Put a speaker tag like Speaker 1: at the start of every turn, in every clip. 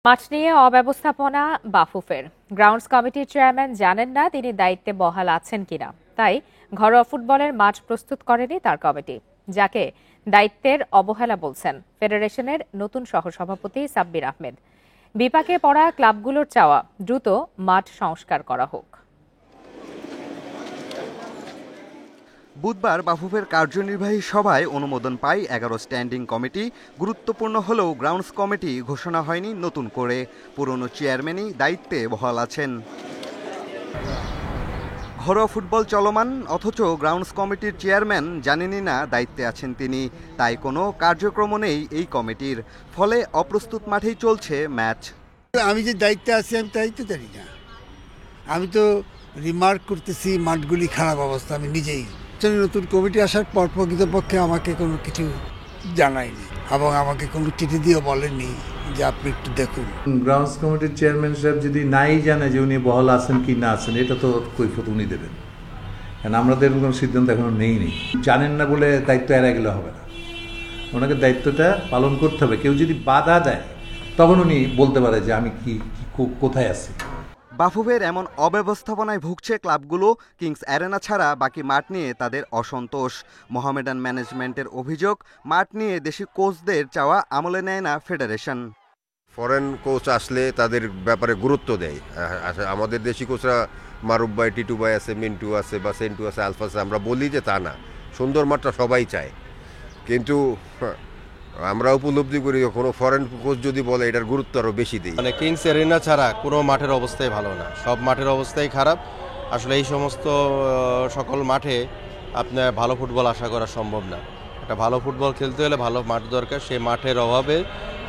Speaker 1: মাঠ নিয়ে অব্যবস্থাপনা বাফুফের। গ্রাউন্ডস কমিটির চেয়ারম্যান জানেন না তিনি দায়িত্বে বহাল আছেন কিনা, তাই ঘরোয়া ফুটবলের মাঠ প্রস্তুত করেনি তার কমিটি, যাকে দায়িত্বের অবহেলা বলছেন ফেডারেশনের নতুন সহসভাপতি সাব্বির আহমেদ। বিপাকে পড়া ক্লাবগুলোর চাওয়া দ্রুত মাঠ সংস্কার করা হোক।
Speaker 2: বুধবার বাফুফের কার্যনির্বাহী সভায় অনুমোদন পায় 11 স্ট্যান্ডিং কমিটি। গুরুত্বপূর্ণ হলেও গ্রাউন্ডস কমিটি ঘোষণা হয়নি নতুন করে, পুরনো চেয়ারম্যানই দায়িত্বে বহাল আছেন। ঘরোয়া ফুটবল চলমান, অথচ গ্রাউন্ডস কমিটির চেয়ারম্যান জানেনই না দায়িত্বে আছেন তিনি, তাই কোনো কার্যক্রম নেই এই কমিটির, ফলে অপ্রস্তুত মাঠেই চলছে ম্যাচ।
Speaker 3: আমি যে দায়িত্বে আছি আমি দায়িত্ব জানি না, আমি তো রিমার্ক করতেছি মাঠগুলি খারাপ অবস্থা। আমি নিজেই নতুন কমিটি আসার পর প্রকৃতপক্ষে আমাকে কোনো কিছু জানায়নি এবং আমাকে কোনো চিঠি দিয়েও বলেননি যে আপনি একটু দেখুন।
Speaker 4: গ্রাউন্ডস কমিটির চেয়ারম্যান সাহেব যদি নাই জানে যে উনি বহাল আছেন কি না আছেন, এটা তো কৈফিয়ত উনি দেবেন, কারণ আমাদের কোনো সিদ্ধান্ত এখনো নেই। জানেন না বলে দায়িত্ব এড়াই গেলে হবে না, ওনাকে দায়িত্বটা পালন করতে হবে। কেউ যদি বাধা দেয় তখন উনি বলতে পারে যে আমি কি কোথায় আছি।
Speaker 2: বাফুফের এমন অব্যবস্থাপনায় ভুগছে ক্লাবগুলো। কিংস অ্যারেনা ছাড়া বাকি মাঠ নিয়ে তাদের অসন্তোষ। মোহামেডান ম্যানেজমেন্টের অভিযোগ, মাঠ নিয়ে দেশি কোচদের চাওয়া আমলে নেয় না ফেডারেশন।
Speaker 5: ফরেন কোচ আসলে তাদের ব্যাপারে গুরুত্ব দেয়। আমাদের দেশি কোচরা মারুফ ভাই, টিটু ভাই আছে, মিন্টু আছে বা সেন্টু আছে, আলফা আছে, আমরা বলি যে তা না, সুন্দর মাঠটা সবাই চায়, কিন্তু আমরা উপলব্ধি করি কোনো ফরেন কোচ যদি বলে এটার গুরুত্ব আরও বেশি দিই।
Speaker 6: মানে কিংস এরিনা ছাড়া কোনো মাঠের অবস্থাই ভালো না, সব মাঠের অবস্থাই খারাপ। আসলে এই সমস্ত সকল মাঠে আপনার ভালো ফুটবল আশা করা সম্ভব না। একটা ভালো ফুটবল খেলতে হলে ভালো মাঠ দরকার, সেই মাঠের অভাবে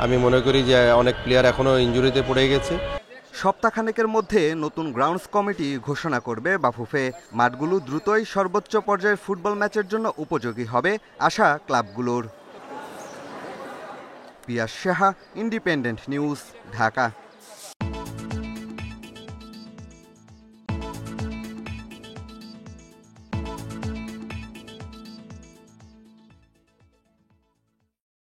Speaker 6: আমি মনে করি যে অনেক প্লেয়ার এখনও ইনজুরিতে পড়ে গেছে।
Speaker 2: সপ্তাহখানেকের মধ্যে নতুন গ্রাউন্ডস কমিটি ঘোষণা করবে বাফুফে। মাঠগুলো দ্রুতই সর্বোচ্চ পর্যায়ের ফুটবল ম্যাচের জন্য উপযোগী হবে আশা ক্লাবগুলোর। পিয়াস সাহা, ইন্ডিপেন্ডেন্ট নিউজ, ঢাকা।